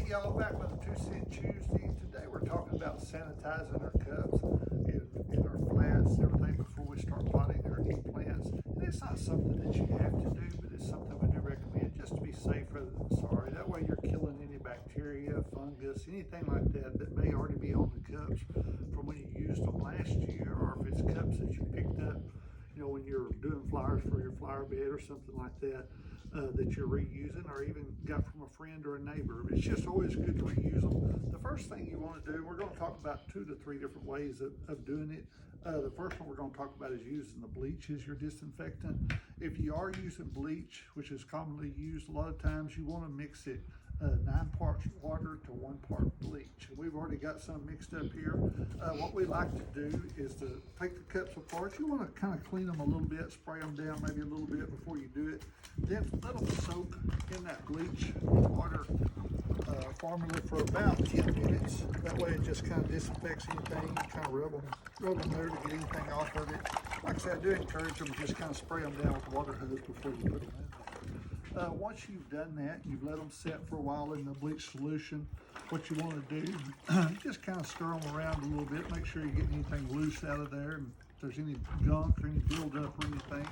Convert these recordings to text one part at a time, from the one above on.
Hey y'all, back with a 2 Cent Tuesday. Today we're talking about sanitizing our cups and our flats, everything before we start potting our new plants. And it's not something that you have to do, but it's something we do recommend just to be safe rather than sorry. That way you're killing any bacteria, fungus, anything like that that may already be on the cups from when you used them last year, or if it's cups that you picked up, you know, when you're doing flowers for your flower bed or something like that, that you're reusing, or even got from a friend or a neighbor. It's just always good to reuse them. The first thing you want to do, we're going to talk about 2 to 3 different ways of doing it. The first one we're going to talk about is using the bleach as your disinfectant. If you are using bleach, which is commonly used, a lot of times you want to mix it 9 parts water to 1 part bleach. And we've already got some mixed up here. What we like to do is to take the cups apart. You want to kind of clean them a little bit, spray them down maybe a little bit before you do it. Then let them soak in that bleach water formula for about 10 minutes. That way it just kind of disinfects anything. You kind of rub them there to get anything off of it. Like I said, I do encourage them to just kind of spray them down with the water hose before you put them in there. Once you've done that, you've let them set for a while in the bleach solution, what you want to do, just kind of stir them around a little bit, make sure you're getting anything loose out of there, and if there's any gunk or any buildup or anything,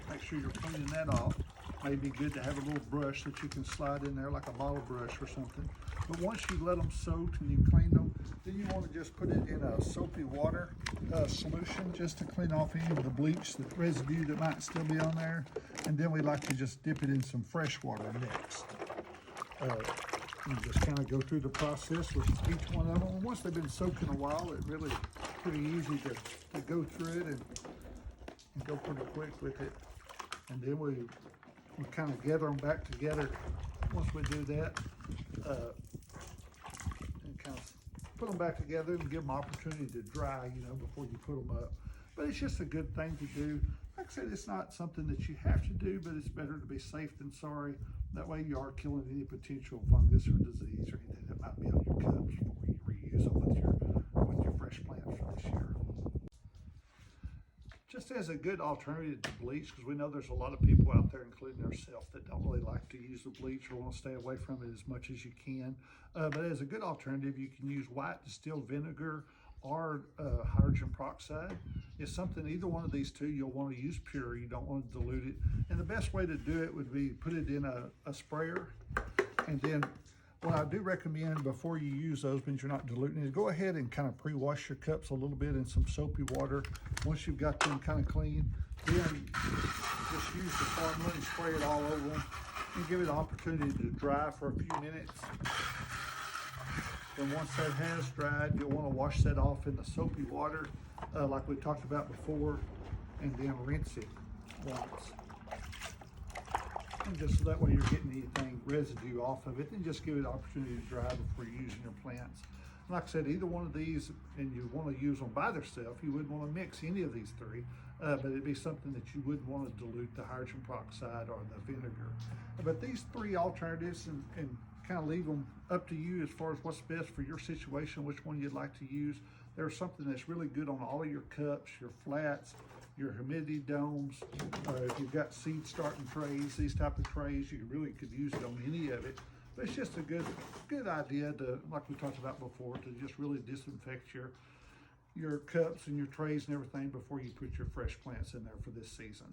make sure you're cleaning that off. May be good to have a little brush that you can slide in there, like a bottle brush or something. But once you let them soak and you clean them, then you want to just put it in a soapy water solution just to clean off any of the bleach, the residue that might still be on there. And then we like to just dip it in some fresh water next. And just kind of go through the process with each one of them. And once they've been soaking a while, it really pretty easy to go through it and go pretty quick with it. And then we kind of gather them back together once we do that, and kind of put them back together and give them opportunity to dry, you know, before you put them up. But it's just a good thing to do. Like I said, it's not something that you have to do, but it's better to be safe than sorry. That way you are killing any potential fungus or disease or anything that might be on your cups before you reuse them with your fresh plants for this year. Just as a good alternative to bleach, because we know there's a lot of people out there, including ourselves, that don't really like to use the bleach or want to stay away from it as much as you can. But as a good alternative, you can use white distilled vinegar or hydrogen peroxide. It's something, either one of these two, you'll want to use pure. You don't want to dilute it. And the best way to do it would be put it in a sprayer, and then what I do recommend before you use those, means you're not diluting it, go ahead and kind of pre-wash your cups a little bit in some soapy water. Once you've got them kind of clean, then just use the formula and spray it all over them and give it an opportunity to dry for a few minutes. Then once that has dried, you'll want to wash that off in the soapy water like we talked about before, and then rinse it once. And just so that way you're getting anything residue off of it, and just give it an opportunity to dry before you're using your plants. And like I said, either one of these, and you want to use them by themselves, you wouldn't want to mix any of these three, but it'd be something that you wouldn't want to dilute the hydrogen peroxide or the vinegar. But these 3 alternatives, and kind of leave them up to you as far as what's best for your situation, which one you'd like to use. There's something that's really good on all of your cups, your flats, your humidity domes. If you've got seed starting trays, these type of trays, you really could use it on any of it. But it's just a good idea to, like we talked about before, to just really disinfect your cups and your trays and everything before you put your fresh plants in there for this season.